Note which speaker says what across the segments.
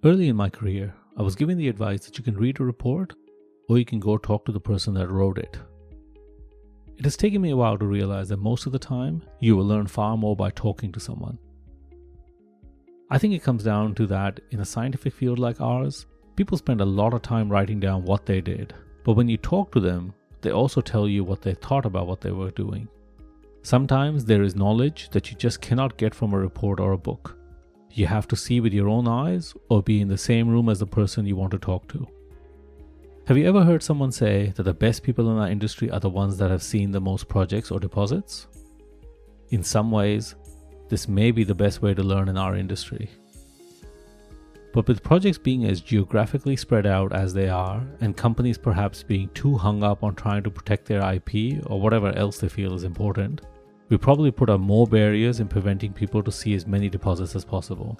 Speaker 1: Early in my career, I was given the advice that you can read a report or you can go talk to the person that wrote it. It has taken me a while to realize that most of the time, you will learn far more by talking to someone. I think it comes down to that in a scientific field like ours, people spend a lot of time writing down what they did, but when you talk to them, they also tell you what they thought about what they were doing. Sometimes there is knowledge that you just cannot get from a report or a book. You have to see with your own eyes or be in the same room as the person you want to talk to. Have you ever heard someone say that the best people in our industry are the ones that have seen the most projects or deposits? In some ways, this may be the best way to learn in our industry. But with projects being as geographically spread out as they are, and companies perhaps being too hung up on trying to protect their IP or whatever else they feel is important, we probably put up more barriers in preventing people to see as many deposits as possible.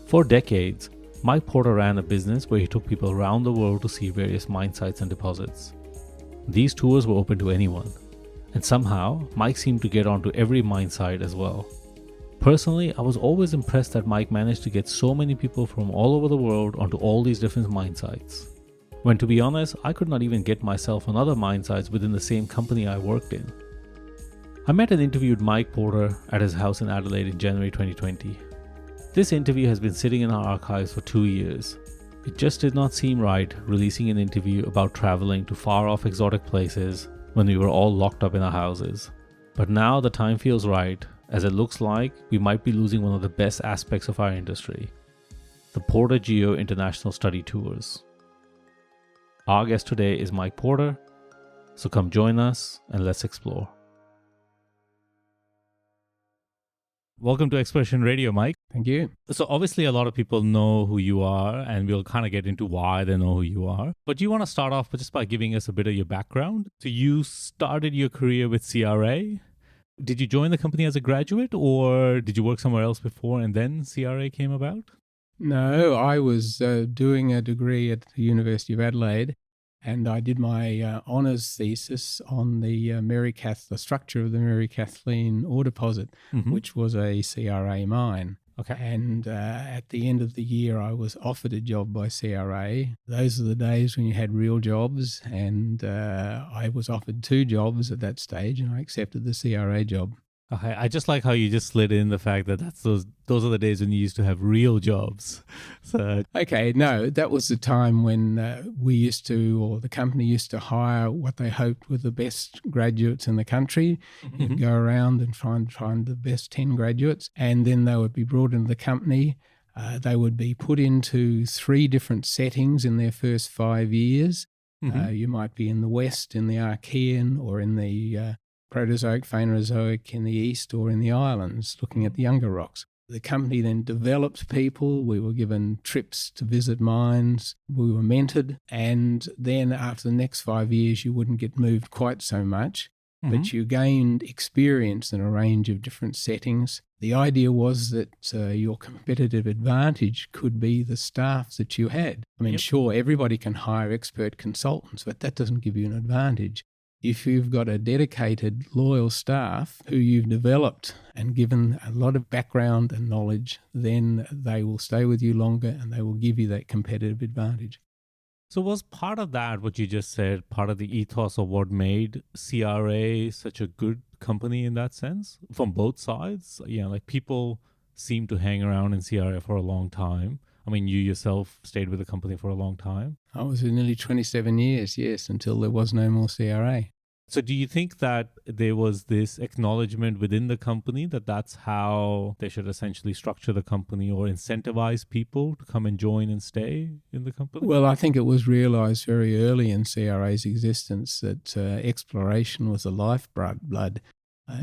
Speaker 1: For decades, Mike Porter ran a business where he took people around the world to see various mine sites and deposits. These tours were open to anyone, and somehow Mike seemed to get onto every mine site as well. Personally, I was always impressed that Mike managed to get so many people from all over the world onto all these different mine sites. When to be honest, I could not even get myself on other mine sites within the same company I worked in. I met and interviewed Mike Porter at his house in Adelaide in January 2020. This interview has been sitting in our archives for 2 years. It just did not seem right releasing an interview about traveling to far-off exotic places when we were all locked up in our houses. But now the time feels right, as it looks like we might be losing one of the best aspects of our industry, the Porter Geo International Study Tours. Our guest today is Mike Porter, so come join us and let's explore. Welcome to Exploration Radio, Mike.
Speaker 2: Thank you.
Speaker 1: So obviously a lot of people know who you are, and we'll kind of get into why they know who you are. But do you want to start off just by giving us a bit of your background? So you started your career with CRA. Did you join the company as a graduate, or did you work somewhere else before and then CRA came about?
Speaker 2: No, I was doing a degree at the University of Adelaide, and I did my honours thesis on the the structure of the Mary Kathleen ore deposit, which was a CRA mine.
Speaker 1: Okay.
Speaker 2: And at the end of the year, I was offered a job by CRA. Those are the days when you had real jobs, and I was offered 2 jobs at that stage, and I accepted the CRA job.
Speaker 1: Okay, I just like how you just slid in the fact that those are the days when you used to have real jobs. So
Speaker 2: okay, no, that was the time when the company used to hire what they hoped were the best graduates in the country. You'd go around and find the best 10 graduates, and then they would be brought into the company. They would be put into 3 different settings in their first 5 years. You might be in the West, in the Archean, or in the Proterozoic, Phanerozoic in the east, or in the islands, looking at the younger rocks. The company then developed people. We were given trips to visit mines. We were mentored. And then after the next 5 years, you wouldn't get moved quite so much, but you gained experience in a range of different settings. The idea was that your competitive advantage could be the staff that you had. I mean, sure, everybody can hire expert consultants, but that doesn't give you an advantage. If you've got a dedicated, loyal staff who you've developed and given a lot of background and knowledge, then they will stay with you longer and they will give you that competitive advantage.
Speaker 1: So was part of that, what you just said, part of the ethos of what made CRA such a good company in that sense? From both sides? Yeah, like people seem to hang around in CRA for a long time. I mean, you yourself stayed with the company for a long time.
Speaker 2: I was in nearly 27 years, yes, until there was no more CRA.
Speaker 1: So do you think that there was this acknowledgement within the company that that's how they should essentially structure the company or incentivize people to come and join and stay in the company?
Speaker 2: Well, I think it was realised very early in CRA's existence that exploration was the lifeblood.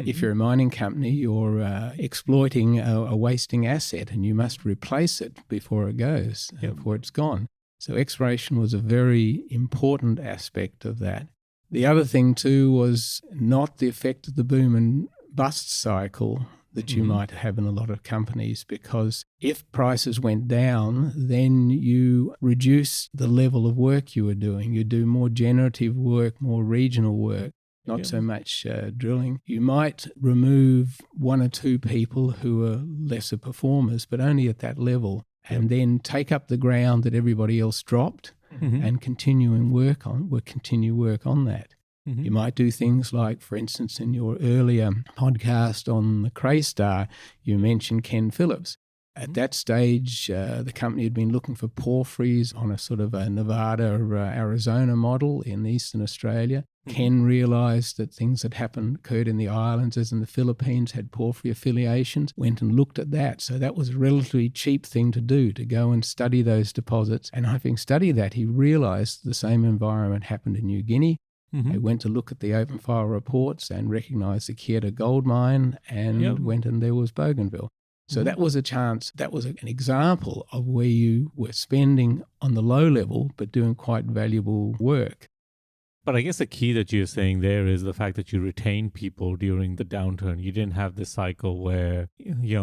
Speaker 2: If you're a mining company, you're exploiting a wasting asset, and you must replace it before it goes, before it's gone. So exploration was a very important aspect of that. The other thing too was not the effect of the boom and bust cycle that you might have in a lot of companies, because if prices went down, then you reduce the level of work you were doing. You do more generative work, more regional work. not so much drilling. You might remove one or two people who are lesser performers, but only at that level. and then take up the ground that everybody else dropped and continue work on that. You might do things like, for instance, in your earlier podcast on the Craystar, you mentioned Ken Phillips. At that stage, the company had been looking for porphyries on a sort of a Nevada or Arizona model in Eastern Australia. Ken realised that things that occurred in the islands, as in the Philippines, had porphyry affiliations, went and looked at that. So that was a relatively cheap thing to do, to go and study those deposits. And having studied that, he realised the same environment happened in New Guinea. They went to look at the open file reports and recognised the Kieta gold mine and went and there was Bougainville. So that was a chance, that was an example of where you were spending on the low level but doing quite valuable work.
Speaker 1: But I guess the key that you're saying there is the fact that you retained people during the downturn. You didn't have this cycle where,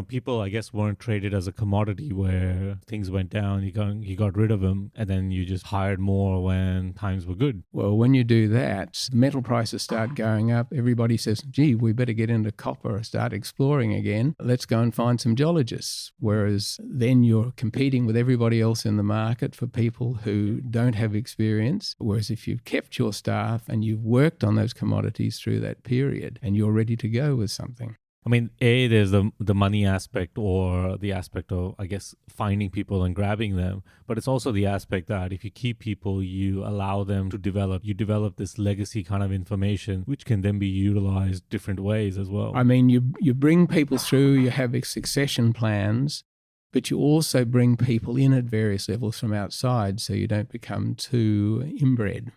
Speaker 1: people, I guess, weren't traded as a commodity where things went down, you got rid of them, and then you just hired more when times were good.
Speaker 2: Well, when you do that, metal prices start going up. Everybody says, gee, we better get into copper or start exploring again. Let's go and find some geologists. Whereas then you're competing with everybody else in the market for people who don't have experience. Whereas if you've kept your staff and you've worked on those commodities through that period and you're ready to go with something.
Speaker 1: I mean, there's the money aspect or the aspect of, I guess, finding people and grabbing them. But it's also the aspect that if you keep people, you allow them to develop. You develop this legacy kind of information, which can then be utilized different ways as well.
Speaker 2: I mean, you bring people through, you have succession plans, but you also bring people in at various levels from outside so you don't become too inbred.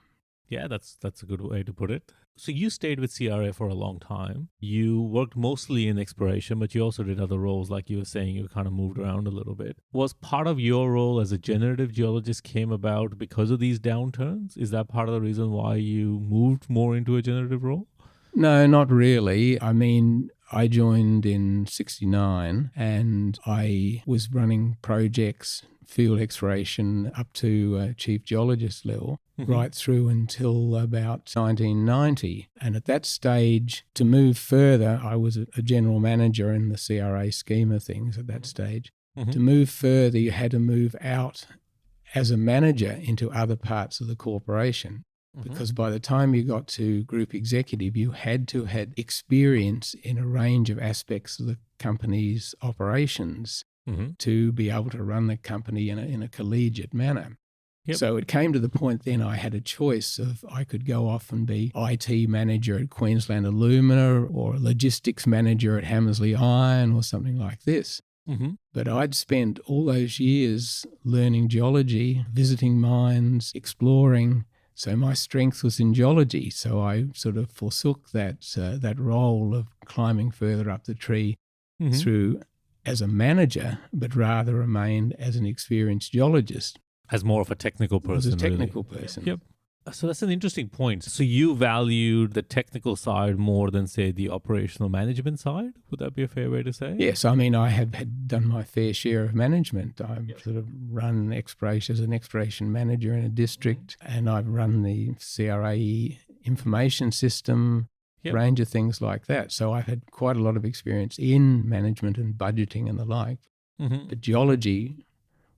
Speaker 1: Yeah, that's a good way to put it. So you stayed with CRA for a long time. You worked mostly in exploration, but you also did other roles, like you were saying, you kind of moved around a little bit. Was part of your role as a generative geologist came about because of these downturns? Is that part of the reason why you moved more into a generative role?
Speaker 2: No, not really. I mean, I joined in 1969 and I was running projects, field exploration up to chief geologist level, right through until about 1990. And at that stage, to move further, I was a general manager in the CRA scheme of things at that stage. To move further, you had to move out as a manager into other parts of the corporation. Because by the time you got to group executive, you had to have experience in a range of aspects of the company's operations to be able to run the company in a collegiate manner. Yep. So it came to the point then I had a choice of I could go off and be IT manager at Queensland Alumina or logistics manager at Hamersley Iron or something like this. But I'd spent all those years learning geology, visiting mines, exploring. So my strength was in geology. So I sort of forsook that role of climbing further up the tree through as a manager, but rather remained as an experienced geologist.
Speaker 1: As more of a technical person.
Speaker 2: As a technical person.
Speaker 1: Yep. So that's an interesting point. So you valued the technical side more than, say, the operational management side? Would that be a fair way to say?
Speaker 2: Yes. I mean, I have had done my fair share of management. I've sort of run exploration as an exploration manager in a district, and I've run the CRA information system, range of things like that. So I've had quite a lot of experience in management and budgeting and the like. But geology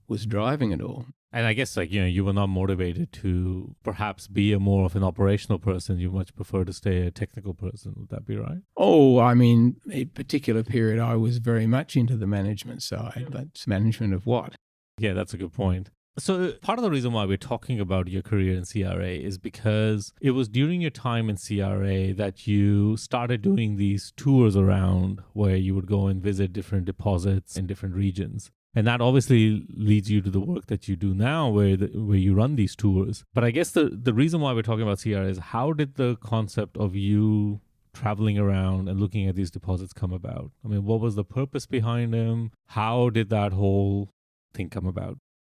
Speaker 2: was driving it all.
Speaker 1: And I guess, you were not motivated to perhaps be more of an operational person. You much prefer to stay a technical person. Would that be right?
Speaker 2: Oh, I mean, a particular period I was very much into the management side, but management of what?
Speaker 1: Yeah, that's a good point. So part of the reason why we're talking about your career in CRA is because it was during your time in CRA that you started doing these tours around where you would go and visit different deposits in different regions. And that obviously leads you to the work that you do now where you run these tours. But I guess the reason why we're talking about CRA is how did the concept of you traveling around and looking at these deposits come about? I mean, what was the purpose behind them? How did that whole thing come about?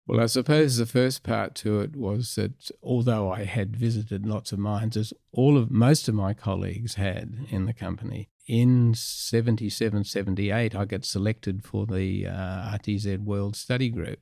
Speaker 2: Well, I suppose the first part to it was that although I had visited lots of mines, as most of my colleagues had in the company, in 77, 78, I got selected for the RTZ World Study Group.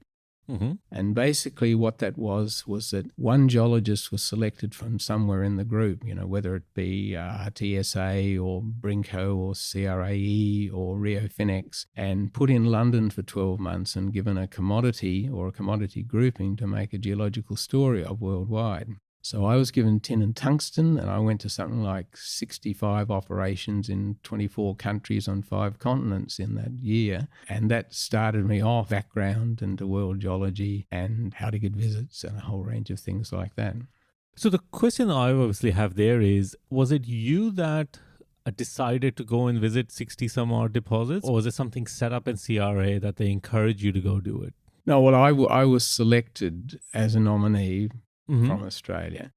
Speaker 1: Mm-hmm.
Speaker 2: And basically what that was that one geologist was selected from somewhere in the group, whether it be TSA or Brinco or CRAE or Rio Finex, and put in London for 12 months and given a commodity or a commodity grouping to make a geological story of worldwide. So I was given tin and tungsten, and I went to something like 65 operations in 24 countries on 5 continents in that year. And that started me off background into world geology and how to get visits and a whole range of things like that.
Speaker 1: So the question I obviously have there is, was it you that decided to go and visit 60 some odd deposits, or was it something set up in CRA that they encouraged you to go do it?
Speaker 2: No, well, I was selected as a nominee
Speaker 1: Mm-hmm.
Speaker 2: from Australia.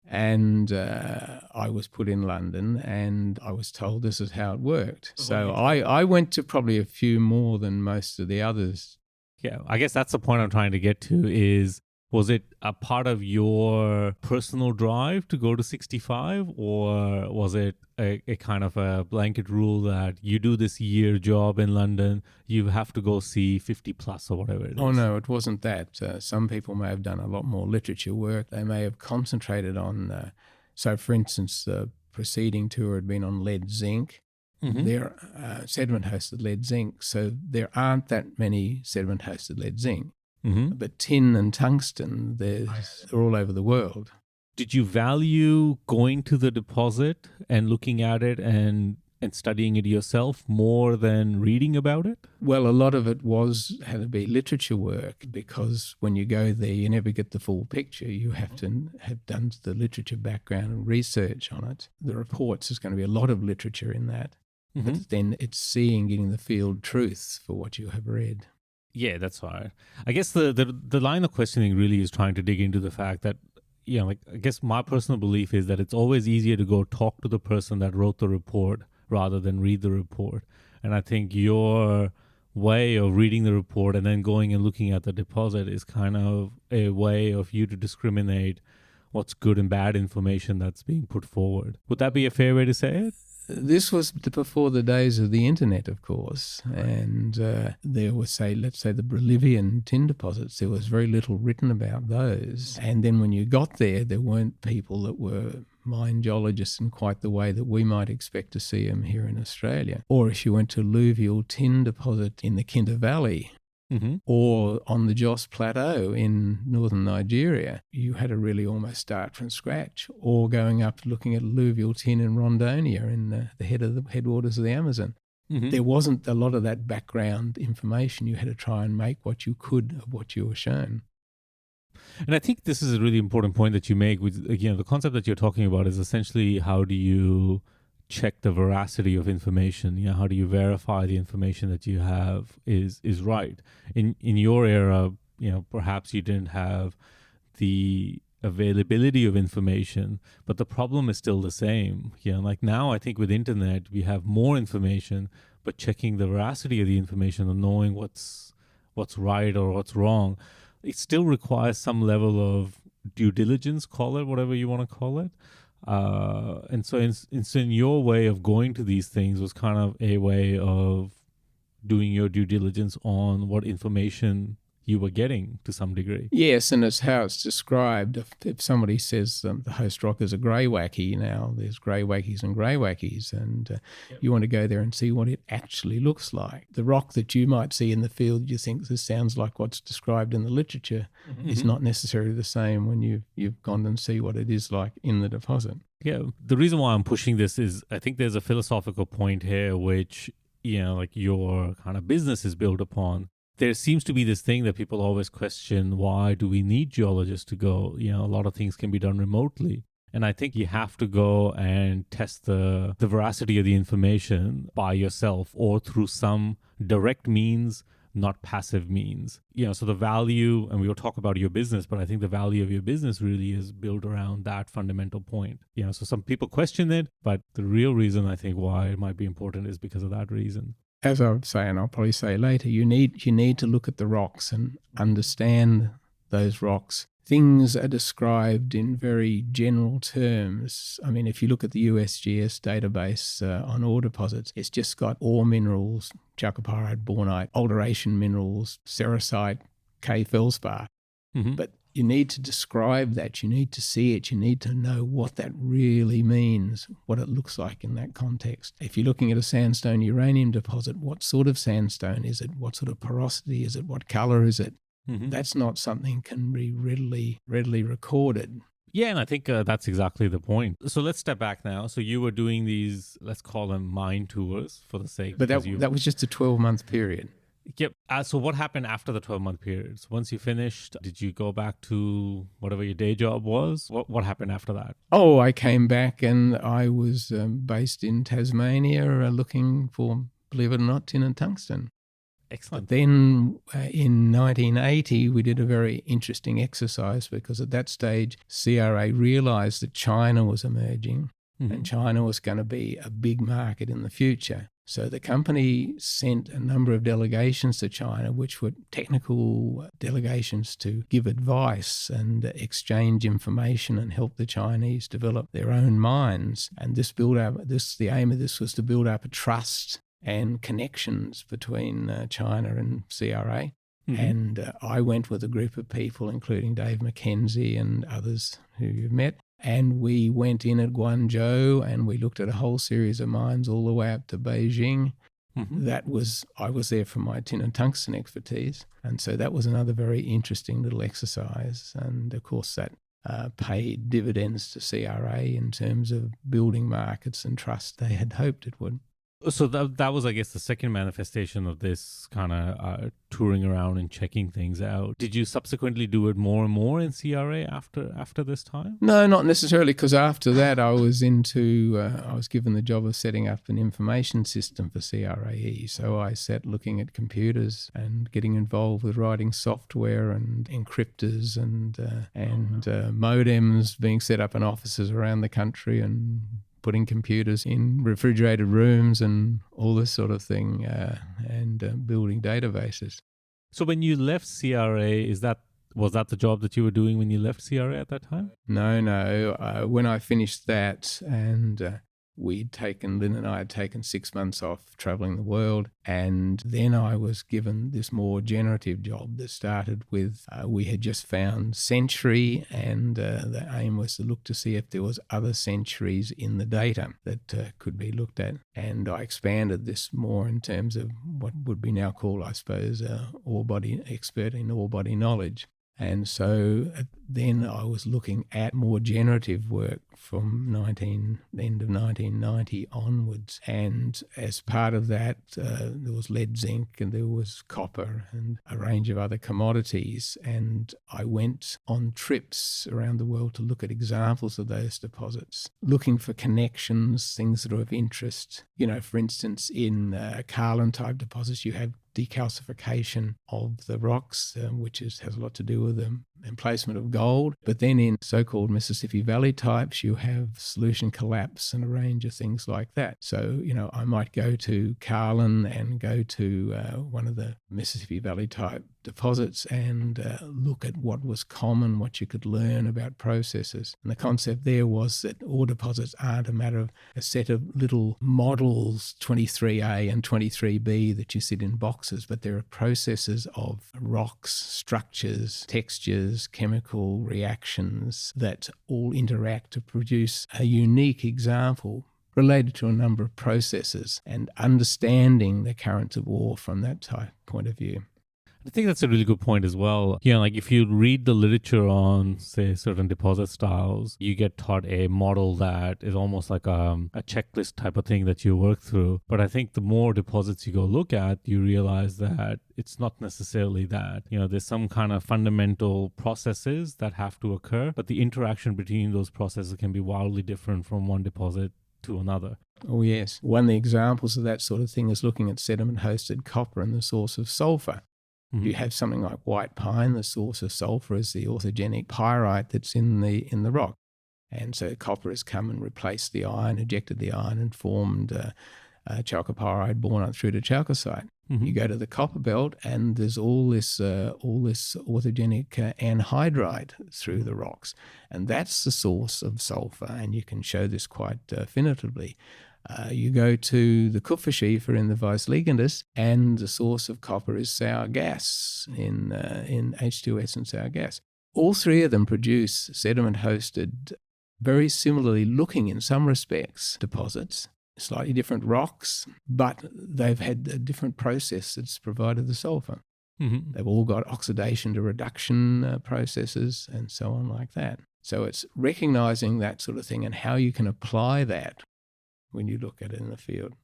Speaker 2: And I was put in London and I was told this is how it worked. So I went to probably a few more than most of the others.
Speaker 1: Yeah, I guess that's the point I'm trying to get to is, was it a part of your personal drive to go to 65, or was it a kind of a blanket rule that you do this year job in London, you have to go see 50 plus or whatever it is?
Speaker 2: Oh, no, it wasn't that. Some people may have done a lot more literature work. They may have concentrated on, so for instance, the preceding tour had been on lead zinc.
Speaker 1: Mm-hmm.
Speaker 2: They're sediment-hosted lead zinc, so there aren't that many sediment-hosted lead zinc.
Speaker 1: Mm-hmm.
Speaker 2: But tin and tungsten, they're all over the world.
Speaker 1: Did you value going to the deposit and looking at it and studying it yourself more than reading about it?
Speaker 2: Well, a lot of it had to be literature work, because when you go there, you never get the full picture. You have to have done the literature background and research on it. The reports, there's going to be a lot of literature in that.
Speaker 1: Mm-hmm.
Speaker 2: But then it's getting the field truth for what you have read.
Speaker 1: Yeah, that's right. I guess the line of questioning really is trying to dig into the fact that, I guess my personal belief is that it's always easier to go talk to the person that wrote the report rather than read the report. And I think your way of reading the report and then going and looking at the deposit is kind of a way of you to discriminate what's good and bad information that's being put forward. Would that be a fair way to say it?
Speaker 2: This was before the days of the internet, of course, and there was, let's say the Bolivian tin deposits, there was very little written about those. And then when you got there weren't people that were mine geologists in quite the way that we might expect to see them here in Australia. Or if you went to alluvial tin deposit in the Kinta Valley,
Speaker 1: mm-hmm.
Speaker 2: or on the Jos Plateau in northern Nigeria, you had to really almost start from scratch, or going up looking at alluvial tin in Rondonia in the headwaters of the Amazon.
Speaker 1: Mm-hmm.
Speaker 2: There wasn't a lot of that background information. You had to try and make what you could of what you were shown.
Speaker 1: And I think this is a really important point that you make with, the concept that you're talking about is essentially how do you check the veracity of information? How do you verify the information that you have is right? In your era, perhaps you didn't have the availability of information, but the problem is still the same. Like now I think with internet we have more information, but checking the veracity of the information and knowing what's right or what's wrong, it still requires some level of due diligence, call it whatever you want to call it. And so in your way of going to these things was kind of a way of doing your due diligence on what information you were getting to some degree.
Speaker 2: Yes, and it's how it's described. If somebody says the host rock is a greywacke, now there's greywackies and greywackies, and you want to go there and see what it actually looks like. The rock that you might see in the field, you think this sounds like what's described in the literature,
Speaker 1: mm-hmm.
Speaker 2: is not necessarily the same when you've gone and see what it is like in the deposit.
Speaker 1: Yeah, the reason why I'm pushing this is I think there's a philosophical point here which, like your kind of business is built upon. There seems to be this thing that people always question, why do we need geologists to go? A lot of things can be done remotely. And I think you have to go and test the veracity of the information by yourself or through some direct means, not passive means. So the value, and we will talk about your business, but I think the value of your business really is built around that fundamental point. So some people question it, but the real reason I think why it might be important is because of that reason.
Speaker 2: As I was saying, I'll probably say later, you need to look at the rocks and understand those rocks. Things are described in very general terms. I mean, if you look at the USGS database on ore deposits, it's just got ore minerals, chalcopyrite, bornite, alteration minerals, sericite, K feldspar.
Speaker 1: Mm-hmm.
Speaker 2: But you need to describe that. You need to see it. You need to know what that really means, what it looks like in that context. If you're looking at a sandstone uranium deposit, what sort of sandstone is it? What sort of porosity is it? What color is it?
Speaker 1: Mm-hmm.
Speaker 2: That's not something can be readily recorded.
Speaker 1: Yeah, and I think that's exactly the point. So let's step back now. So you were doing these, let's call them mine tours for the sake.
Speaker 2: But that was just a 12-month period.
Speaker 1: Yep. So what happened after the 12-month period? So once you finished, did you go back to whatever your day job was? What happened after that?
Speaker 2: Oh, I came back and I was based in Tasmania looking for, believe it or not, tin and tungsten.
Speaker 1: Excellent.
Speaker 2: But then in 1980, we did a very interesting exercise because at that stage, CRA realized that China was emerging and China was going to be a big market in the future. So the company sent a number of delegations to China, which were technical delegations to give advice and exchange information and help the Chinese develop their own mines. And the aim of this was to build up a trust and connections between China and CRA. Mm-hmm. And I went with a group of people, including Dave McKenzie and others who you've met. And we went in at Guangzhou and we looked at a whole series of mines all the way up to Beijing. Mm-hmm. I was there for my tin and tungsten expertise. And so that was another very interesting little exercise. And of course that paid dividends to CRA in terms of building markets and trust they had hoped it would.
Speaker 1: So that was, I guess, the second manifestation of this kind of touring around and checking things out. Did you subsequently do it more and more in CRA after this time?
Speaker 2: No, not necessarily, because after that I was given the job of setting up an information system for CRAE. So I sat looking at computers and getting involved with writing software and encryptors and modems being set up in offices around the country and putting computers in refrigerated rooms and all this sort of thing, and building databases.
Speaker 1: So when you left CRA, was that the job that you were doing when you left CRA at that time?
Speaker 2: No. When I finished that, and Lynn and I had taken 6 months off traveling the world, and then I was given this more generative job that started with, we had just found Century, and the aim was to look to see if there was other centuries in the data that could be looked at. And I expanded this more in terms of what would be now called, I suppose, expert in ore body knowledge. And so then I was looking at more generative work from end of 1990 onwards. And as part of that, there was lead, zinc, and there was copper and a range of other commodities. And I went on trips around the world to look at examples of those deposits, looking for connections, things that are of interest. For instance, in Carlin-type deposits, you have decalcification of the rocks, which has a lot to do with the emplacement of gold. But then in so-called Mississippi Valley types, you have solution collapse and a range of things like that. So, I might go to Carlin and go to one of the Mississippi Valley type deposits and look at what was common, what you could learn about processes. And the concept there was that ore deposits aren't a matter of a set of little models, 23A and 23B, that you sit in boxes, but there are processes of rocks, structures, textures, chemical reactions that all interact to produce a unique example related to a number of processes, and understanding the currents of ore from that type point of view.
Speaker 1: I think that's a really good point as well. Like if you read the literature on, say, certain deposit styles, you get taught a model that is almost like a checklist type of thing that you work through. But I think the more deposits you go look at, you realize that it's not necessarily that. There's some kind of fundamental processes that have to occur, but the interaction between those processes can be wildly different from one deposit to another.
Speaker 2: Oh, yes. One of the examples of that sort of thing is looking at sediment-hosted copper and the source of sulfur. Mm-hmm. You have something like white pine, the source of sulfur is the orthogenic pyrite that's in the rock. And so copper has come and replaced the iron, ejected the iron, and formed chalcopyrite borne up through to chalcocite. Mm-hmm. You go to the copper belt and there's all this orthogenic anhydrite through the rocks. And that's the source of sulfur, and you can show this quite definitively. You go to the Kupferschiefer in the Weißliegendes, and the source of copper is sour gas in H2S and sour gas. All three of them produce sediment-hosted, very similarly looking in some respects, deposits, slightly different rocks, but they've had a different process that's provided the sulfur.
Speaker 1: Mm-hmm.
Speaker 2: They've all got oxidation to reduction processes and so on like that. So it's recognizing that sort of thing and how you can apply that when you look at it in the field.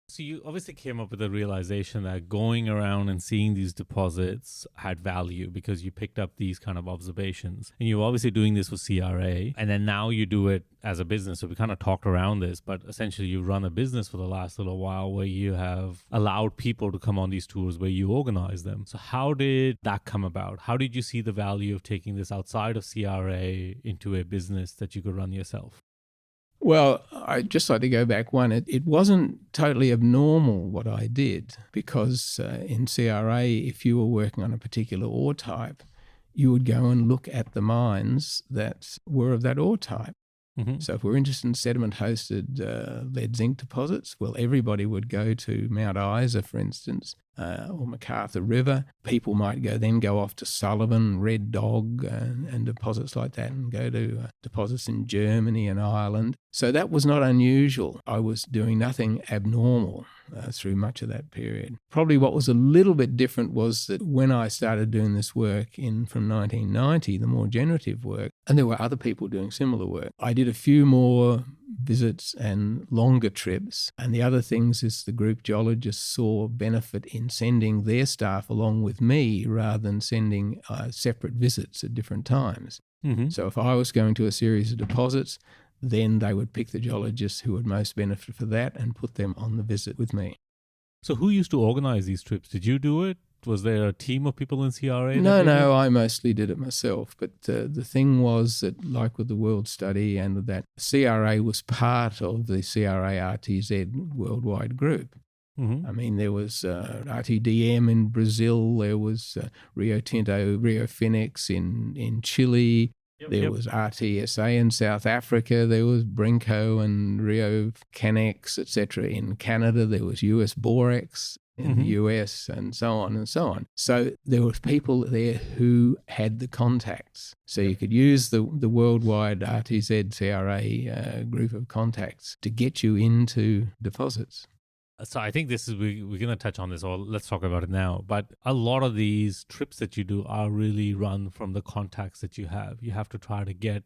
Speaker 1: So you obviously came up with the realization that going around and seeing these deposits had value because you picked up these kind of observations. And you're obviously doing this with CRA, and then now you do it as a business. So we kind of talked around this, but essentially you run a business for the last little while where you have allowed people to come on these tours where you organize them. So how did that come about? How did you see the value of taking this outside of CRA into a business that you could run yourself?
Speaker 2: Well, I'd just like to go back one. It wasn't totally abnormal what I did because in CRA, if you were working on a particular ore type, you would go and look at the mines that were of that ore type.
Speaker 1: Mm-hmm.
Speaker 2: So if we're interested in sediment-hosted lead zinc deposits, well, everybody would go to Mount Isa, for instance, or MacArthur River. People might go off to Sullivan, Red Dog, and deposits like that, and go to deposits in Germany and Ireland. So that was not unusual. I was doing nothing abnormal through much of that period. Probably what was a little bit different was that when I started doing this work from 1990, the more generative work, and there were other people doing similar work, I did a few more visits and longer trips. And the other things is the group geologists saw benefit in sending their staff along with me rather than sending separate visits at different times.
Speaker 1: Mm-hmm.
Speaker 2: So if I was going to a series of deposits, then they would pick the geologists who would most benefit for that and put them on the visit with me.
Speaker 1: So who used to organize these trips? Did you do it? Was there a team of people in CRA?
Speaker 2: No, I mostly did it myself. But the thing was that, like with the World Study and with that, CRA was part of the CRA RTZ worldwide group.
Speaker 1: Mm-hmm.
Speaker 2: I mean, there was RTDM in Brazil, there was Rio Tinto, Rio Phoenix in Chile, there was RTSA in South Africa, there was Brinco and Rio Canex, etc. in Canada, there was US Borex in the US, and so on and so on. So there were people there who had the contacts. So you could use the worldwide RTZ CRA group of contacts to get you into deposits.
Speaker 1: So I think this is, we're going to touch on this, or let's talk about it now. But a lot of these trips that you do are really run from the contacts that you have. You have to try to get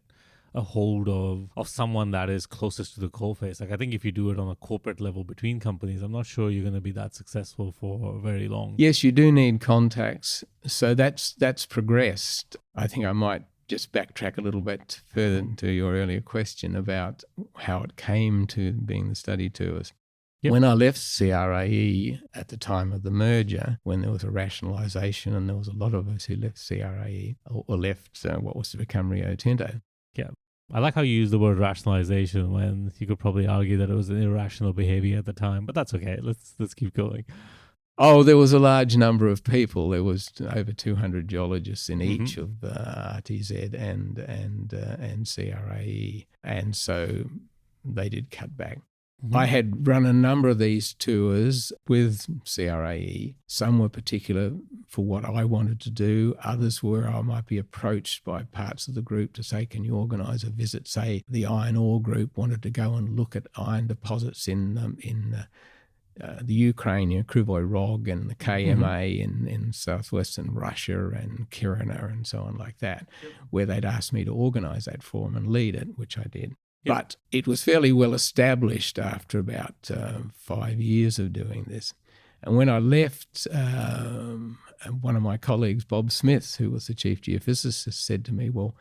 Speaker 1: a hold of someone that is closest to the coalface. Like, I think if you do it on a corporate level between companies, I'm not sure you're going to be that successful for very long.
Speaker 2: Yes, you do need contacts. So that's progressed. I think I might just backtrack a little bit further to your earlier question about how it came to being the study tours.
Speaker 1: Yep.
Speaker 2: When I left CRAE at the time of the merger, when there was a rationalisation and there was a lot of us who left CRAE or left what was to become Rio Tinto.
Speaker 1: Yeah. I like how you use the word rationalization when you could probably argue that it was an irrational behavior at the time, but that's okay. Let's keep going.
Speaker 2: Oh, there was a large number of people. There was over 200 geologists in each of RTZ and CRAE, and so they did cut back. I had run a number of these tours with CRAE. Some were particular for what I wanted to do. Others were I might be approached by parts of the group to say, can you organise a visit? Say the iron ore group wanted to go and look at iron deposits in the Ukraine, Kruvoy Rog and the KMA in southwestern Russia and Kiruna and so on like that, where they'd asked me to organise that for them and lead it, which I did. But it was fairly well established after about 5 years of doing this. And when I left, one of my colleagues, Bob Smith, who was the chief geophysicist, said to me, well,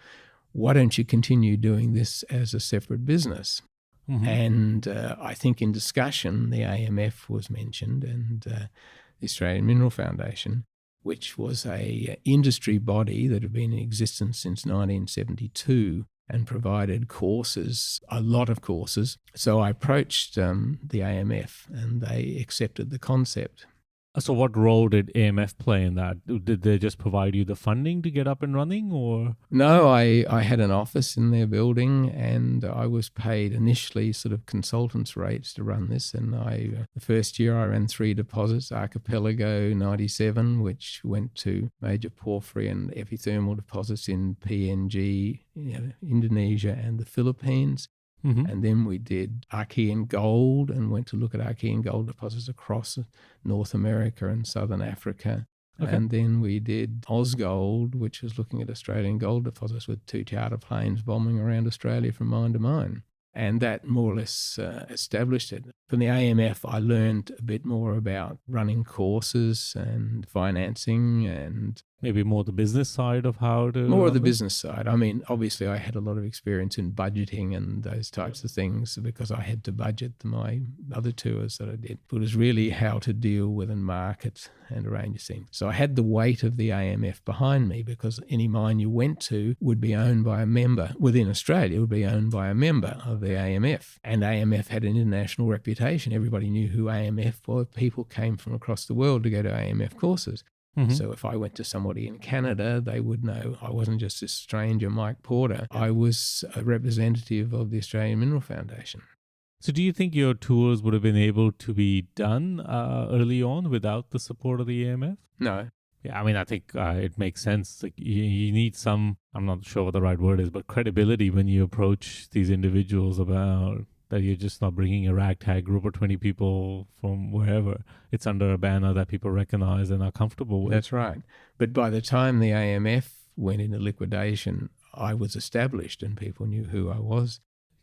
Speaker 2: why don't you continue doing this as a separate business? And I think in discussion, the AMF was mentioned and the Australian Mineral Foundation, which was a industry body that had been in existence since 1972. And provided courses, a lot of courses. So I approached the AMF and they accepted the concept.
Speaker 1: So what role did AMF play in that? Did they just provide you the funding to get up and running, or?
Speaker 2: No, I had an office in their building, and I was paid initially sort of consultants' rates to run this. And the first year I ran 3 deposits, Archipelago 97, which went to major porphyry and epithermal deposits in PNG, Indonesia and the Philippines.
Speaker 1: Mm-hmm.
Speaker 2: And then we did Archean gold and went to look at Archean gold deposits across North America and Southern Africa. Okay. And then we did Ausgold, which was looking at Australian gold deposits with 2 charter planes bombing around Australia from mine to mine. And that more or less established it. From the AMF, I learned a bit more about running courses and financing and
Speaker 1: maybe more the business side of how to...
Speaker 2: More of the business side. I mean, obviously I had a lot of experience in budgeting and those types of things because I had to budget my other tours that I did. But it was really how to deal with and market and arrange things. So I had the weight of the AMF behind me because any mine you went to would be owned by a member. Within Australia, it would be owned by a member of the AMF. And AMF had an international reputation. Everybody knew who AMF was. People came from across the world to go to AMF courses. Mm-hmm. So if I went to somebody in Canada, they would know I wasn't just a stranger, Mike Porter. I was a representative of the Australian Mineral Foundation.
Speaker 1: So do you think your tours would have been able to be done early on without the support of the AMF?
Speaker 2: No.
Speaker 1: Yeah, I mean, I think it makes sense. Like you need some, I'm not sure what the right word is, but credibility when you approach these individuals about that you're just not bringing a ragtag group of 20 people from wherever. It's under a banner that people recognize and are comfortable with.
Speaker 2: That's right. But by the time the AMF went into liquidation, I was established and people knew who I was.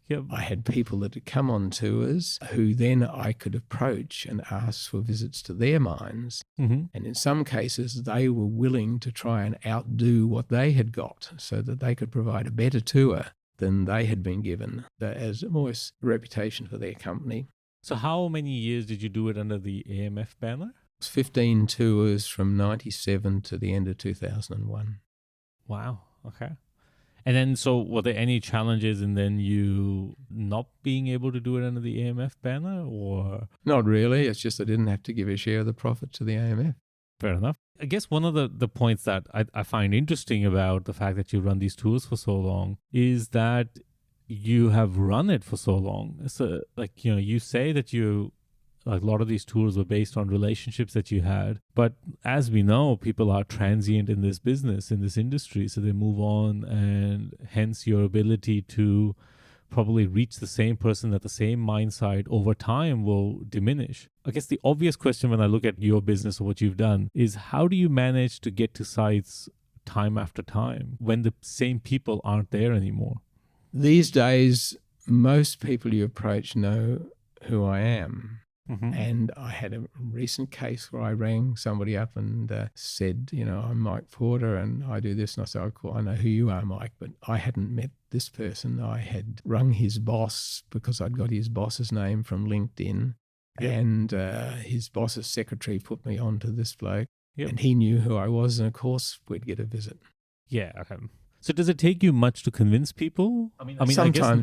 Speaker 1: Yep.
Speaker 2: I had people that had come on tours who then I could approach and ask for visits to their mines.
Speaker 1: Mm-hmm.
Speaker 2: And in some cases, they were willing to try and outdo what they had got so that they could provide a better tour than they had been given as almost a reputation for their company.
Speaker 1: So how many years did you do it under the AMF banner?
Speaker 2: It was 15 tours from 97 to the end of 2001.
Speaker 1: Wow. Okay. And then, so were there any challenges in then you not being able to do it under the AMF banner, or?
Speaker 2: Not really. It's just I didn't have to give a share of the profit to the AMF.
Speaker 1: Fair enough. I guess one of the points that I find interesting about the fact that you run these tours for so long is that you have run it for so long. So, like, you say that like a lot of these tours were based on relationships that you had. But as we know, people are transient in this business, in this industry. So they move on, and hence your ability to probably reach the same person at the same mine site over time will diminish. I guess the obvious question when I look at your business or what you've done is, how do you manage to get to sites time after time when the same people aren't there anymore?
Speaker 2: These days, most people you approach know who I am.
Speaker 1: Mm-hmm.
Speaker 2: And I had a recent case where I rang somebody up and said, I'm Mike Porter and I do this. And I said, I know who you are, Mike, but I hadn't met this person. I had rung his boss because I'd got his boss's name from LinkedIn. Yep. And his boss's secretary put me on to this bloke. Yep. And he knew who I was. And of course, we'd get a visit.
Speaker 1: Yeah. Okay. So does it take you much to convince people? I mean,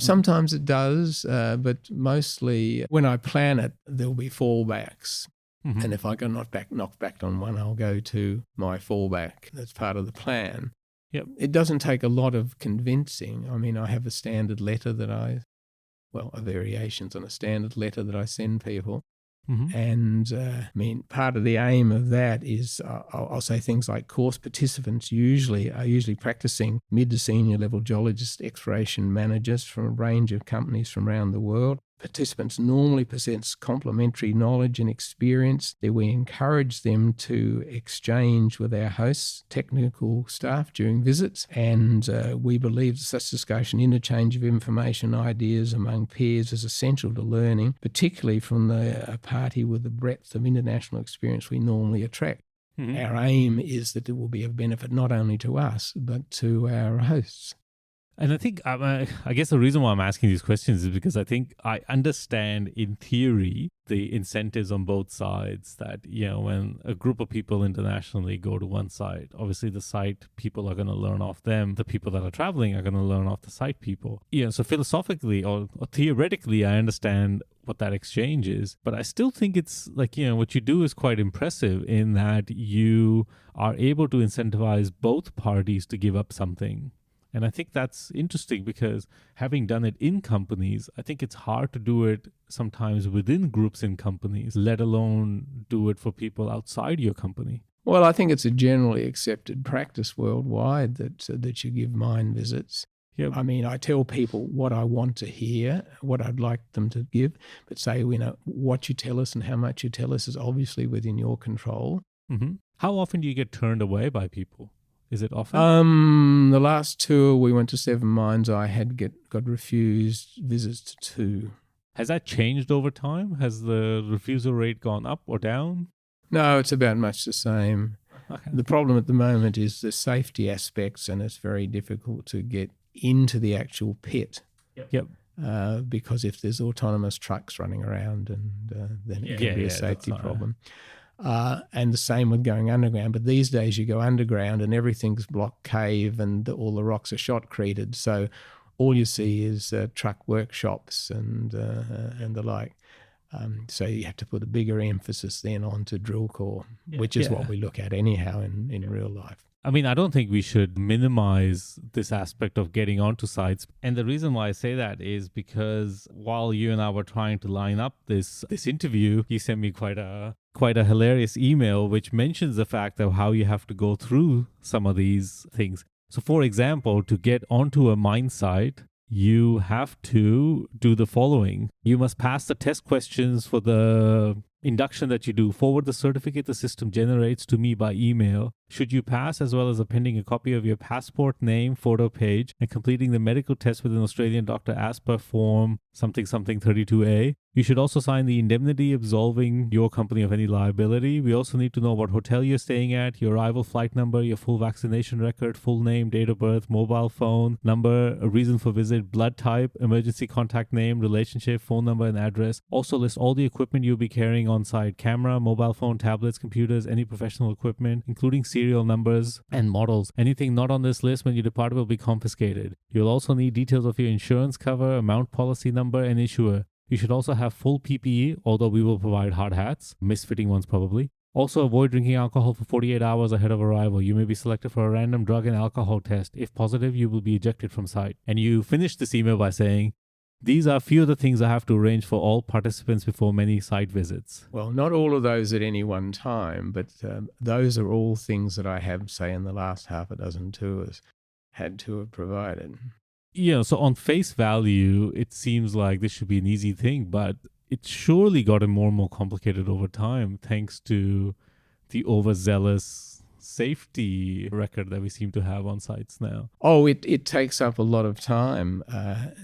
Speaker 2: sometimes it does, but mostly when I plan it, there'll be fallbacks. Mm-hmm. And if I get knocked back on one, I'll go to my fallback. That's part of the plan.
Speaker 1: Yep.
Speaker 2: It doesn't take a lot of convincing. I mean, I have a standard letter variations on a standard letter that I send people.
Speaker 1: Mm-hmm.
Speaker 2: And part of the aim of that is I'll say things like course participants are usually practicing mid to senior level geologists, exploration managers from a range of companies from around the world. Participants normally possess complementary knowledge and experience that we encourage them to exchange with our hosts, technical staff during visits, and we believe such discussion, interchange of information, ideas among peers is essential to learning, particularly from the party with the breadth of international experience we normally attract. Mm-hmm. Our aim is that it will be of benefit not only to us, but to our hosts.
Speaker 1: And I think, I guess the reason why I'm asking these questions is because I think I understand in theory the incentives on both sides that, when a group of people internationally go to one site, obviously the site people are going to learn off them. The people that are traveling are going to learn off the site people. So philosophically or theoretically, I understand what that exchange is. But I still think it's like, what you do is quite impressive in that you are able to incentivize both parties to give up something. And I think that's interesting because having done it in companies, I think it's hard to do it sometimes within groups in companies, let alone do it for people outside your company.
Speaker 2: Well, I think it's a generally accepted practice worldwide that you give mind visits.
Speaker 1: Yep.
Speaker 2: I mean, I tell people what I want to hear, what I'd like them to give, but say, what you tell us and how much you tell us is obviously within your control.
Speaker 1: Mm-hmm. How often do you get turned away by people? Is it often?
Speaker 2: The last tour we went to Seven Mines, I had got refused visits to 2.
Speaker 1: Has that changed over time? Has the refusal rate gone up or down?
Speaker 2: No, it's about much the same.
Speaker 1: Okay.
Speaker 2: The problem at the moment is the safety aspects, and it's very difficult to get into the actual pit.
Speaker 1: Yep.
Speaker 2: Because if there's autonomous trucks running around, and then it can be a safety problem. And the same with going underground. But these days you go underground and everything's block cave and all the rocks are shotcreted. So all you see is truck workshops and the like. So you have to put a bigger emphasis then onto drill core, which is what we look at anyhow in real life.
Speaker 1: I mean, I don't think we should minimize this aspect of getting onto sites. And the reason why I say that is because while you and I were trying to line up this interview, you sent me quite a hilarious email which mentions the fact of how you have to go through some of these things. So for example, to get onto a mine site, you have to do the following. You must pass the test questions for the induction that you do, forward the certificate the system generates to me by email. Should you pass, as well as appending a copy of your passport, name, photo page, and completing the medical test with an Australian doctor as per form something 32A. You should also sign the indemnity absolving your company of any liability. We also need to know what hotel you're staying at, your arrival flight number, your full vaccination record, full name, date of birth, mobile phone number, a reason for visit, blood type, emergency contact name, relationship, phone number, and address. Also list all the equipment you'll be carrying on site: camera, mobile phone, tablets, computers, any professional equipment, including serial numbers and models. Anything not on this list when you depart will be confiscated. You'll also need details of your insurance cover, amount, policy number, and issuer. You should also have full PPE, although we will provide hard hats, misfitting ones probably. Also avoid drinking alcohol for 48 hours ahead of arrival. You may be selected for a random drug and alcohol test. If positive, you will be ejected from site. And you finish this email by saying, these are a few of the things I have to arrange for all participants before many site visits.
Speaker 2: Well, not all of those at any one time, but those are all things that I have, say, in the last half a dozen tours, had to have provided.
Speaker 1: Yeah, so on face value, it seems like this should be an easy thing, but it's surely gotten more and more complicated over time thanks to the overzealous safety record that we seem to have on sites now.
Speaker 2: Oh, it takes up a lot of time.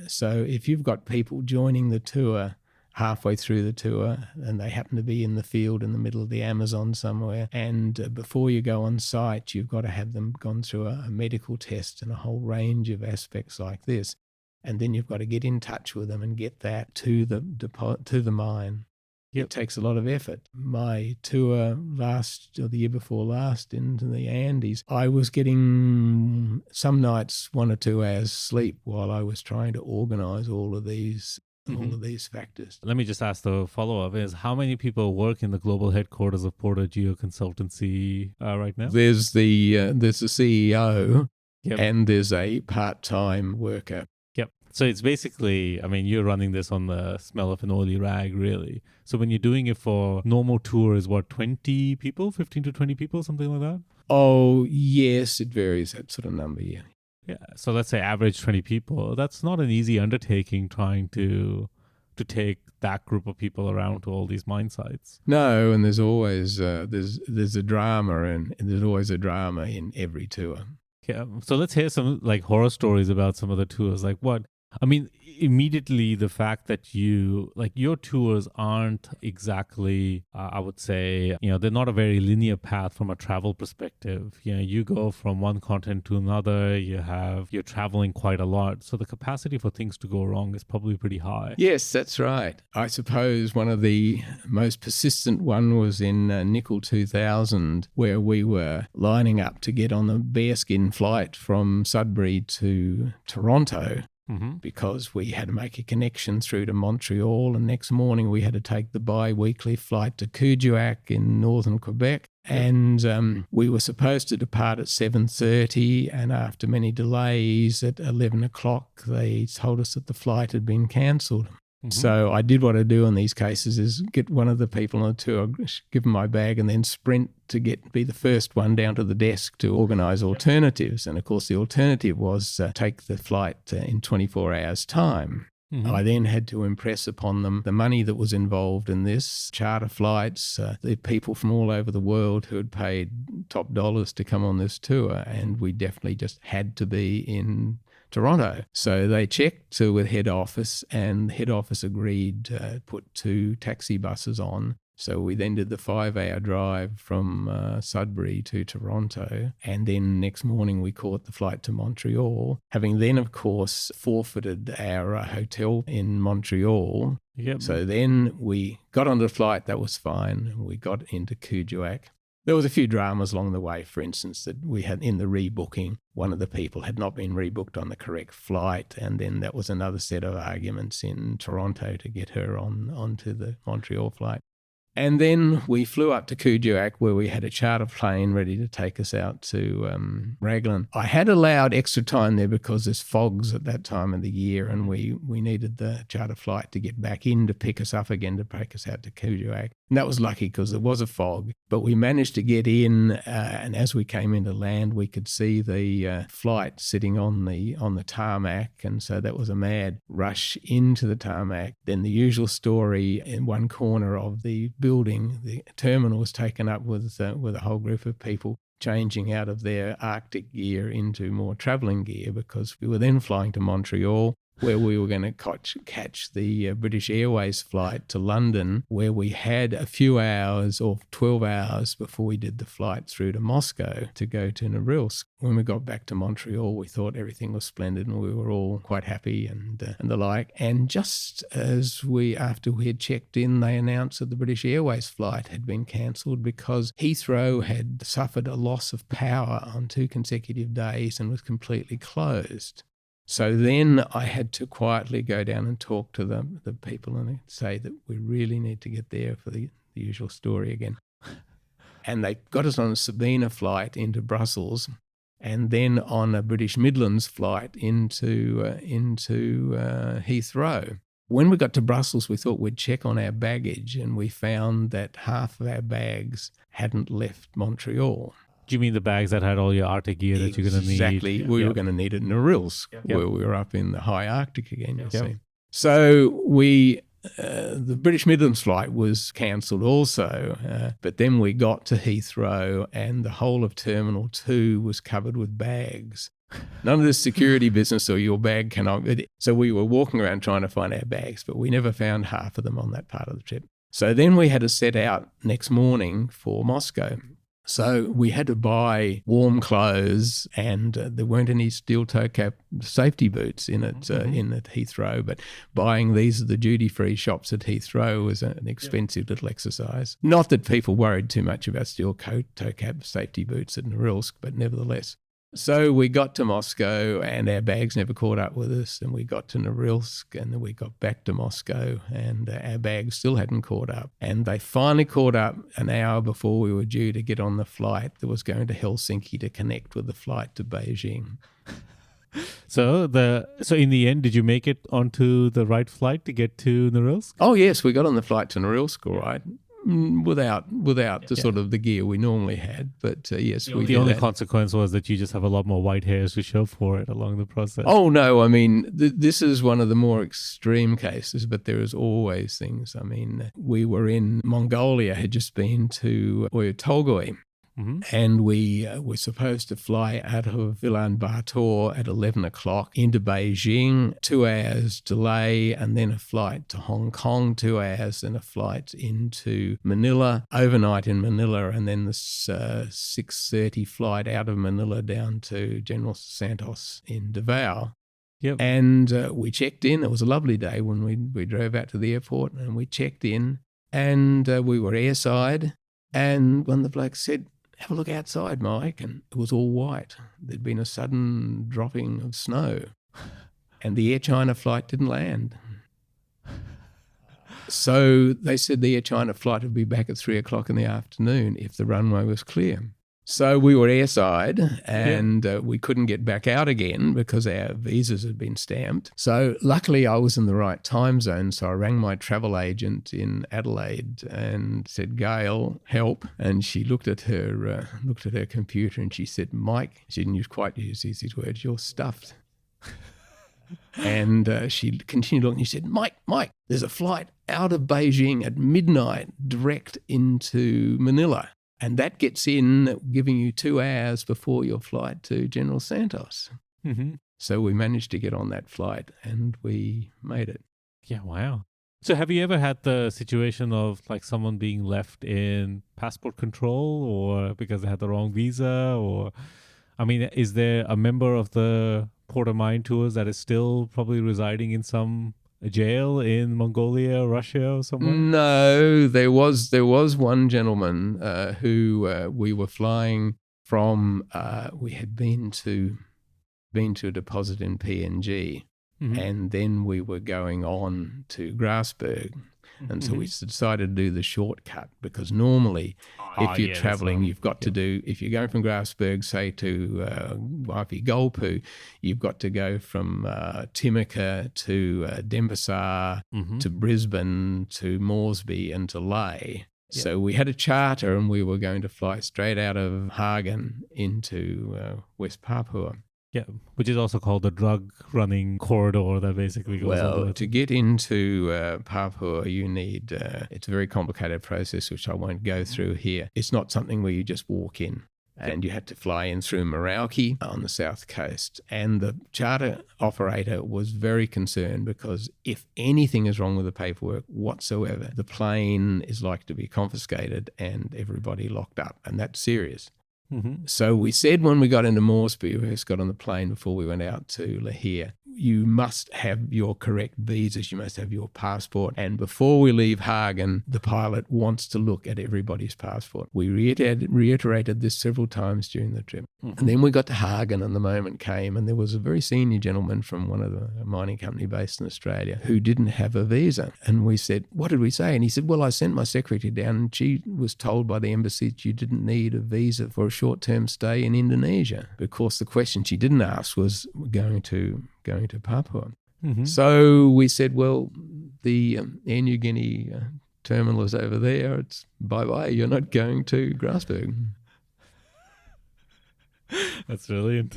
Speaker 2: So if you've got people joining the tour halfway through the tour and they happen to be in the field in the middle of the Amazon somewhere, and before you go on site, you've got to have them gone through a medical test and a whole range of aspects like this. And then you've got to get in touch with them and get that to the mine. Yep. It takes a lot of effort. My tour the year before last into the Andes, I was getting some nights 1 or 2 hours sleep while I was trying to organize all of these factors.
Speaker 1: Let me just ask the follow-up is, how many people work in the global headquarters of Porter Geo Consultancy right now?
Speaker 2: There's the CEO,
Speaker 1: yep,
Speaker 2: and there's a part-time worker.
Speaker 1: Yep. So it's basically, I mean, you're running this on the smell of an oily rag, really. So when you're doing it for normal tours, what, 20 people, 15 to 20 people, something like that?
Speaker 2: Oh, yes, it varies, that sort of number, yeah.
Speaker 1: Yeah, so let's say average 20 people. That's not an easy undertaking trying to take that group of people around to all these mine sites.
Speaker 2: No, and there's always there's a drama, and there's always a drama in every tour.
Speaker 1: Yeah, so let's hear some like horror stories about some of the tours. Like I mean, immediately the fact that your tours aren't exactly, I would say, they're not a very linear path from a travel perspective. You go from one continent to another, you're traveling quite a lot. So the capacity for things to go wrong is probably pretty high.
Speaker 2: Yes, that's right. I suppose one of the most persistent one was in Nickel 2000, where we were lining up to get on the bearskin flight from Sudbury to Toronto.
Speaker 1: Mm-hmm.
Speaker 2: Because we had to make a connection through to Montreal, and next morning we had to take the bi-weekly flight to Kuujjuaq in northern Quebec. And we were supposed to depart at 7:30, and after many delays at 11 o'clock, they told us that the flight had been cancelled. Mm-hmm. So I did what I do in these cases is get one of the people on the tour, give them my bag, and then sprint to be the first one down to the desk to organise alternatives. And of course, the alternative was take the flight in 24 hours' time. Mm-hmm. I then had to impress upon them the money that was involved in this, charter flights, the people from all over the world who had paid top dollars to come on this tour, and we definitely just had to be in Toronto. So they checked with head office, and head office agreed to put 2 taxi buses on. So we then did the 5-hour drive from Sudbury to Toronto, and then next morning we caught the flight to Montreal, having then, of course, forfeited our hotel in Montreal.
Speaker 1: Yep.
Speaker 2: So then we got on the flight, that was fine, and we got into Kuujjuaq. There was a few dramas along the way, for instance, that we had in the rebooking. One of the people had not been rebooked on the correct flight, and then that was another set of arguments in Toronto to get her onto the Montreal flight. And then we flew up to Kuujjuaq, where we had a charter plane ready to take us out to Raglan. I had allowed extra time there because there's fogs at that time of the year, and we needed the charter flight to get back in to pick us up again to take us out to Kuujjuaq. And that was lucky because there was a fog, but we managed to get in, and as we came into land, we could see the flight sitting on the tarmac, and so that was a mad rush into the tarmac. Then the usual story, in one corner of the building, the terminal was taken up with a whole group of people changing out of their Arctic gear into more travelling gear, because we were then flying to Montreal, where we were going to catch the British Airways flight to London, where we had a few hours or 12 hours before we did the flight through to Moscow to go to Norilsk. When we got back to Montreal, we thought everything was splendid and we were all quite happy and the like. And just after we had checked in, they announced that the British Airways flight had been cancelled because Heathrow had suffered a loss of power on 2 consecutive days and was completely closed. So then I had to quietly go down and talk to the people and say that we really need to get there for the usual story again. And they got us on a Sabina flight into Brussels, and then on a British Midlands flight into Heathrow. When we got to Brussels, we thought we'd check on our baggage, and we found that half of our bags hadn't left Montreal.
Speaker 1: Do you mean the bags that had all your Arctic gear that you're going to need?
Speaker 2: Exactly. We were going to need it in Norilsk, where we were up in the high Arctic again, you see. So the British Midlands flight was cancelled also, but then we got to Heathrow and the whole of Terminal 2 was covered with bags. None of this security business or your bag cannot. So we were walking around trying to find our bags, but we never found half of them on that part of the trip. So then we had to set out next morning for Moscow. So we had to buy warm clothes, and there weren't any steel toe cap safety boots in at Heathrow. But buying these at the duty-free shops at Heathrow was an expensive little exercise. Not that people worried too much about steel toe cap safety boots at Norilsk, but nevertheless. So we got to Moscow and our bags never caught up with us, and we got to Norilsk and then we got back to Moscow and our bags still hadn't caught up. And they finally caught up an hour before we were due to get on the flight that was going to Helsinki to connect with the flight to Beijing.
Speaker 1: So in the end, did you make it onto the right flight to get to Norilsk?
Speaker 2: Oh yes, we got on the flight to Norilsk, all right. Without the sort of the gear we normally had, but yes, we did.
Speaker 1: The only consequence was that you just have a lot more white hairs to show for it along the process.
Speaker 2: Oh no, I mean this is one of the more extreme cases, but there is always things. I mean, we were in Mongolia, had just been to Oyu Tolgoi. And we were supposed to fly out of Ulaanbaatar at 11 o'clock into Beijing, 2 hours delay, and then a flight to Hong Kong, 2 hours, and a flight into Manila, overnight in Manila, and then this 6:30 flight out of Manila down to General Santos in Davao.
Speaker 1: Yep.
Speaker 2: And we checked in. It was a lovely day when we drove out to the airport, and we checked in, and we were airside. And one of the blokes said, "Have a look outside, Mike." And it was all white. There'd been a sudden dropping of snow, and the Air China flight didn't land. So they said the Air China flight would be back at 3 o'clock in the afternoon if the runway was clear. So we were airside, and we couldn't get back out again because our visas had been stamped. So luckily I was in the right time zone. So I rang my travel agent in Adelaide and said, "Gail, help." And she looked at her computer and she said, "Mike," she didn't quite use these words, "you're stuffed." And she continued looking. She said, Mike, there's a flight out of Beijing at midnight direct into Manila. And that gets in, giving you 2 hours before your flight to General Santos. So we managed to get on that flight and we made it.
Speaker 1: Yeah, wow. So have you ever had the situation of like someone being left in passport control or because they had the wrong visa? Or, I mean, is there a member of the Port of Mind tours that is still probably residing in some jail in Mongolia, Russia, or somewhere?
Speaker 2: No, there was one gentleman who we were flying from. We had been to a deposit in PNG, and then we were going on to Grasberg. And so we decided to do the shortcut because normally if you're traveling, you've got to do, if you're going from Grasberg, say to Waipi Gulpu, you've got to go from Timika to Denpasar to Brisbane to Moresby and to Lae. Yep. So we had a charter and we were going to fly straight out of Hagen into West Papua.
Speaker 1: Yeah, which is also called the drug running corridor that basically goes
Speaker 2: Well, to get into Papua, you need, it's a very complicated process, which I won't go through here. It's not something where you just walk in. And you had to fly in through Merauke on the south coast. And the charter operator was very concerned because if anything is wrong with the paperwork whatsoever, the plane is like to be confiscated and everybody locked up. And that's serious. So we said when we got into Moresby, we first got on the plane before we went out to Lahire, you must have your correct visas, you must have your passport. And before we leave Hagen, the pilot wants to look at everybody's passport. We reiterated this several times during the trip. And then we got to Hagen and the moment came and there was a very senior gentleman from one of the mining company based in Australia who didn't have a visa. And we said, what did we say? And he said, well, I sent my secretary down and she was told by the embassy that you didn't need a visa for a short-term stay in Indonesia. Because the question she didn't ask was going to Papua. So we said, well, the Air Niugini terminal is over there. It's bye-bye. You're not going to Grasberg.
Speaker 1: That's brilliant.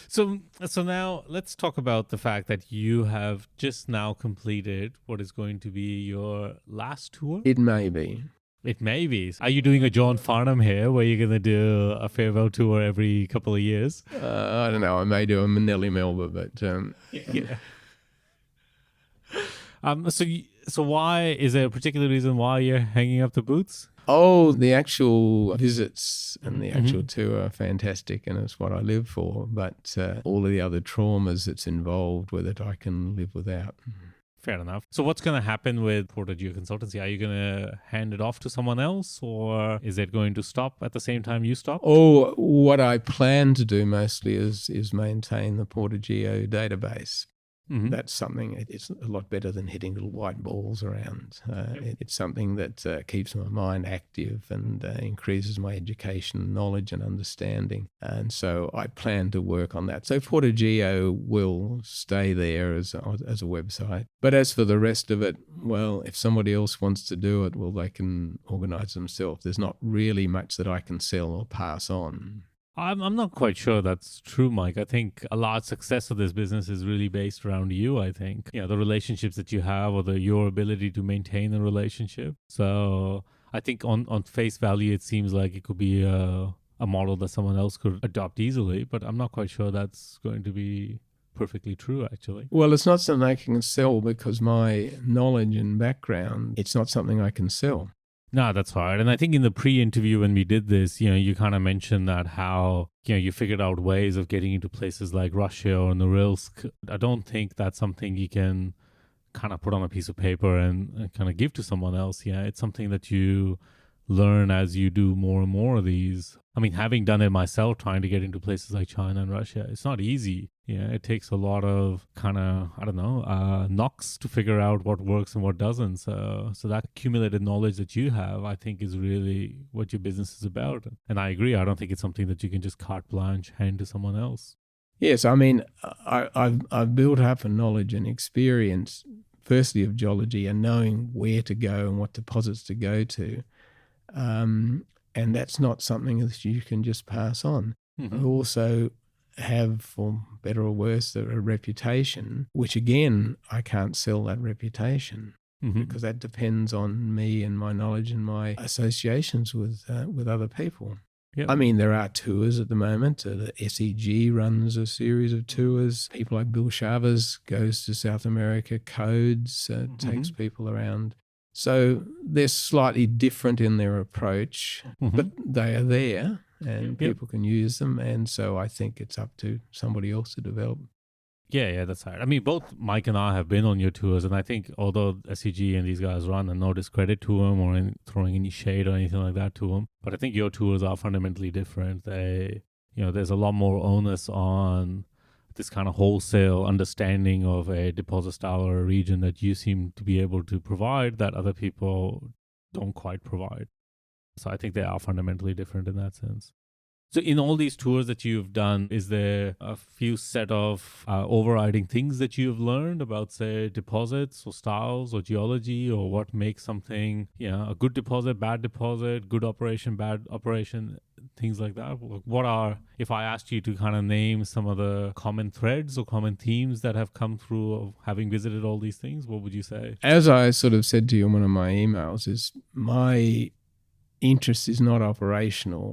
Speaker 1: So now let's talk about the fact that you have just now completed what is going to be your last tour.
Speaker 2: It may be.
Speaker 1: It may be. Are you doing a John Farnham here where you're going to do a farewell tour every couple of years?
Speaker 2: I don't know. I may do a Manelli Melba, but...
Speaker 1: yeah. So why, is there a particular reason why you're hanging up the boots?
Speaker 2: Oh, the actual visits and the actual tour are fantastic and it's what I live for. But all of the other traumas that's involved with it, I can live without.
Speaker 1: Fair enough. So what's going to happen with Portageo Consultancy? Are you going to hand it off to someone else or is it going to stop at the same time you stop?
Speaker 2: Oh, what I plan to do mostly is maintain the Portageo database. That's something, it's a lot better than hitting little white balls around. It's something that keeps my mind active and increases my education, knowledge and understanding. And so I plan to work on that. So Portageo will stay there as a website. But as for the rest of it, well, if somebody else wants to do it, well, they can organize themselves. There's not really much that I can sell or pass on.
Speaker 1: I'm not quite sure that's true, Mike. I think a large success of this business is really based around you, I think. The relationships that you have or your ability to maintain a relationship. So I think on face value, it seems like it could be a model that someone else could adopt easily, but I'm not quite sure that's going to be perfectly true, actually.
Speaker 2: Well, it's not something I can sell because my knowledge and background, it's not something I can sell.
Speaker 1: No, that's hard. And I think in the pre-interview when we did this, you kind of mentioned that how, you figured out ways of getting into places like Russia or Norilsk. I don't think that's something you can kind of put on a piece of paper and kind of give to someone else. Yeah, it's something that you learn as you do more and more of these. I mean, having done it myself, trying to get into places like China and Russia, it's not easy. Yeah, it takes a lot of kind of, knocks to figure out what works and what doesn't. So that accumulated knowledge that you have, I think, is really what your business is about. And I agree. I don't think it's something that you can just carte blanche hand to someone else.
Speaker 2: Yes, I mean, I've built up a knowledge and experience, firstly of geology and knowing where to go and what deposits to go to. And that's not something that you can just pass on.
Speaker 1: Mm-hmm.
Speaker 2: I also have, for better or worse, a reputation, which again, I can't sell that reputation.
Speaker 1: Mm-hmm.
Speaker 2: Because that depends on me and my knowledge and my associations with other people.
Speaker 1: Yep.
Speaker 2: I mean, there are tours at the moment. The SEG runs a series of tours. People like Bill Chavez goes to South America. Codes takes people around. So they're slightly different in their approach, but they are there and people can use them. And so I think it's up to somebody else to develop.
Speaker 1: Yeah, that's right. I mean, both Mike and I have been on your tours, and I think although SEG and these guys run, and no discredit to them or throwing any shade or anything like that to them, but I think your tours are fundamentally different. They, there's a lot more onus on this kind of wholesale understanding of a deposit style or a region that you seem to be able to provide that other people don't quite provide. So I think they are fundamentally different in that sense. So in all these tours that you've done, is there a few set of overriding things that you've learned about, say, deposits or styles or geology, or what makes something, a good deposit, bad deposit, good operation, bad operation, things like that? What are, if I asked you to kind of name some of the common threads or common themes that have come through of having visited all these things, what would you say?
Speaker 2: As I sort of said to you in one of my emails, is my interest is not operational.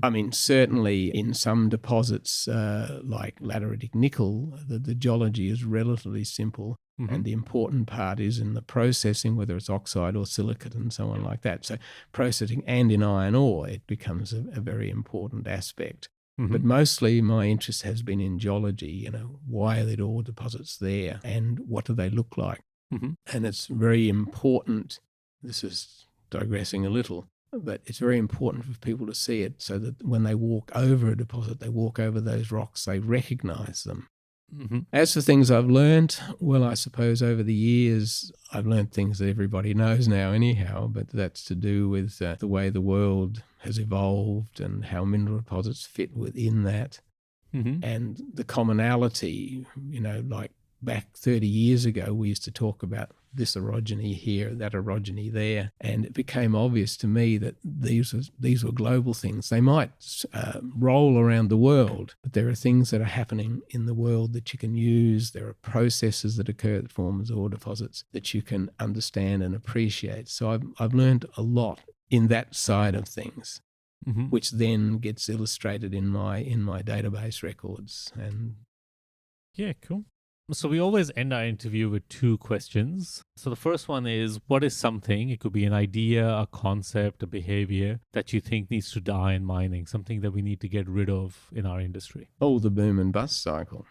Speaker 2: I mean, certainly in some deposits like lateritic nickel, the geology is relatively simple. And the important part is in the processing, whether it's oxide or silicate and so on like that. So processing, and in iron ore, it becomes a very important aspect. But mostly my interest has been in geology, why are the ore deposits there and what do they look like? And it's very important, this is digressing a little, but it's very important for people to see it so that when they walk over a deposit, they walk over those rocks, they recognize them. As for things I've learned, well, I suppose over the years, I've learned things that everybody knows now anyhow, but that's to do with the way the world has evolved and how mineral deposits fit within that. And the commonality, like back 30 years ago, we used to talk about this orogeny here, that orogeny there, and it became obvious to me that these were global things. They might roll around the world, but there are things that are happening in the world that you can use. There are processes that occur that form as ore deposits that you can understand and appreciate. So I've learned a lot in that side of things, which then gets illustrated in my database records. And
Speaker 1: yeah, cool. So we always end our interview with two questions. So the first one is, what is something, it could be an idea, a concept, a behavior, that you think needs to die in mining, something that we need to get rid of in our industry?
Speaker 2: Oh, the boom and bust cycle.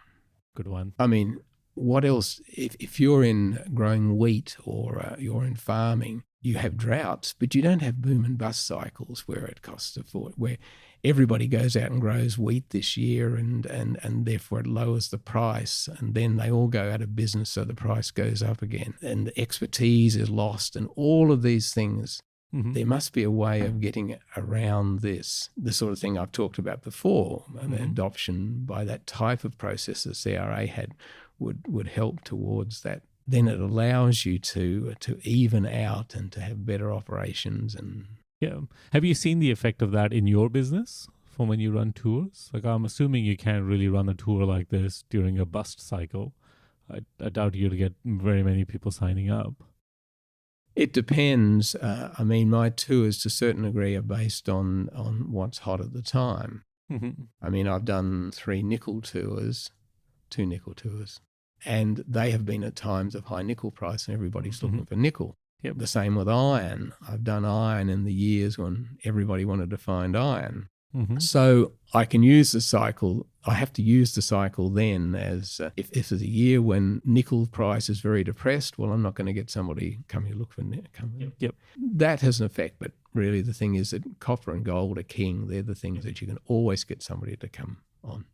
Speaker 1: Good one.
Speaker 2: I mean, what else? If you're in growing wheat or you're in farming, you have droughts, but you don't have boom and bust cycles where it costs a fortune, where everybody goes out and grows wheat this year and therefore it lowers the price, and then they all go out of business, so the price goes up again and the expertise is lost and all of these things. There must be a way of getting around this, the sort of thing I've talked about before. The adoption by that type of process that CRA had would help towards that. Then it allows you to even out and to have better operations. And
Speaker 1: yeah, have you seen the effect of that in your business from when you run tours? Like, I'm assuming you can't really run a tour like this during a bust cycle. I doubt you'll get very many people signing up.
Speaker 2: It depends. I mean, my tours to a certain degree are based on what's hot at the time.
Speaker 1: Mm-hmm.
Speaker 2: I mean, I've done 2 nickel tours, and they have been at times of high nickel price and everybody's looking for nickel.
Speaker 1: Yep.
Speaker 2: The same with iron. I've done iron in the years when everybody wanted to find iron.
Speaker 1: Mm-hmm.
Speaker 2: So I can use the cycle. I have to use the cycle then as if there's a year when nickel price is very depressed, well, I'm not going to get somebody come here look for nickel.
Speaker 1: Yep.
Speaker 2: That has an effect, but really the thing is that copper and gold are king. They're the things that you can always get somebody to come on.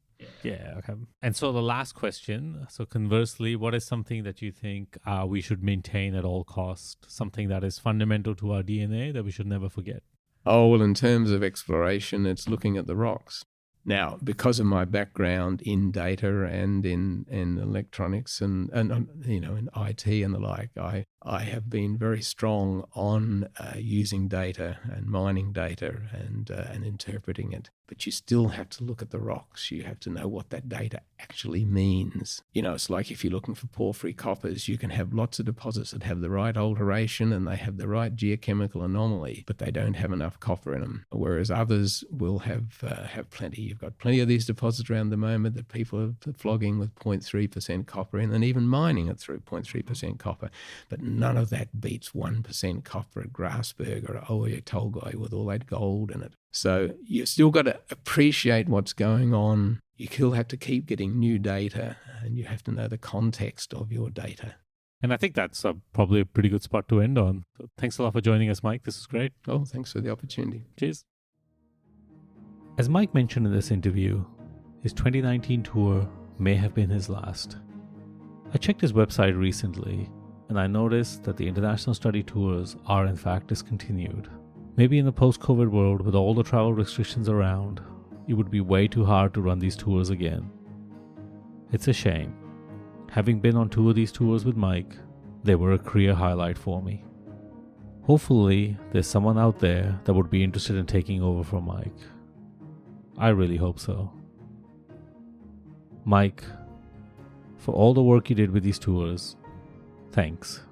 Speaker 1: Yeah, okay. And so the last question, so conversely, what is something that you think we should maintain at all costs, something that is fundamental to our DNA that we should never forget?
Speaker 2: Oh, well, in terms of exploration, it's looking at the rocks. Now, because of my background in data and in electronics and in IT and the like, I have been very strong on using data and mining data and interpreting it. But you still have to look at the rocks. You have to know what that data actually means. It's like if you're looking for porphyry coppers, you can have lots of deposits that have the right alteration and they have the right geochemical anomaly, but they don't have enough copper in them. Whereas others will have plenty. You've got plenty of these deposits around the moment that people are flogging with 0.3% copper in, and even mining it through 0.3% copper. But none of that beats 1% copper at Grasberg or Oyu Tolgoi with all that gold in it. So you've still got to appreciate what's going on. You still have to keep getting new data, and you have to know the context of your data.
Speaker 1: And I think that's probably a pretty good spot to end on. So thanks a lot for joining us, Mike. This is great.
Speaker 2: Oh, thanks for the opportunity.
Speaker 1: Cheers. As Mike mentioned in this interview, his 2019 tour may have been his last. I checked his website recently, and I noticed that the international study tours are in fact discontinued. Maybe in the post-COVID world, with all the travel restrictions around, it would be way too hard to run these tours again. It's a shame. Having been on 2 of these tours with Mike, they were a career highlight for me. Hopefully, there's someone out there that would be interested in taking over from Mike. I really hope so. Mike, for all the work you did with these tours, thanks.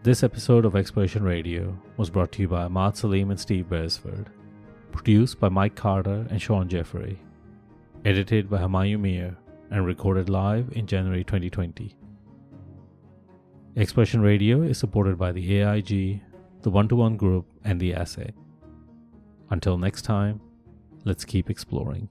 Speaker 1: This episode of Exploration Radio was brought to you by Ahmad Salim and Steve Beresford, produced by Mike Carter and Sean Jeffrey, edited by Humayun Mir, and recorded live in January 2020. Exploration Radio is supported by the AIG, the One-to-One Group, and the Assay. Until next time, let's keep exploring.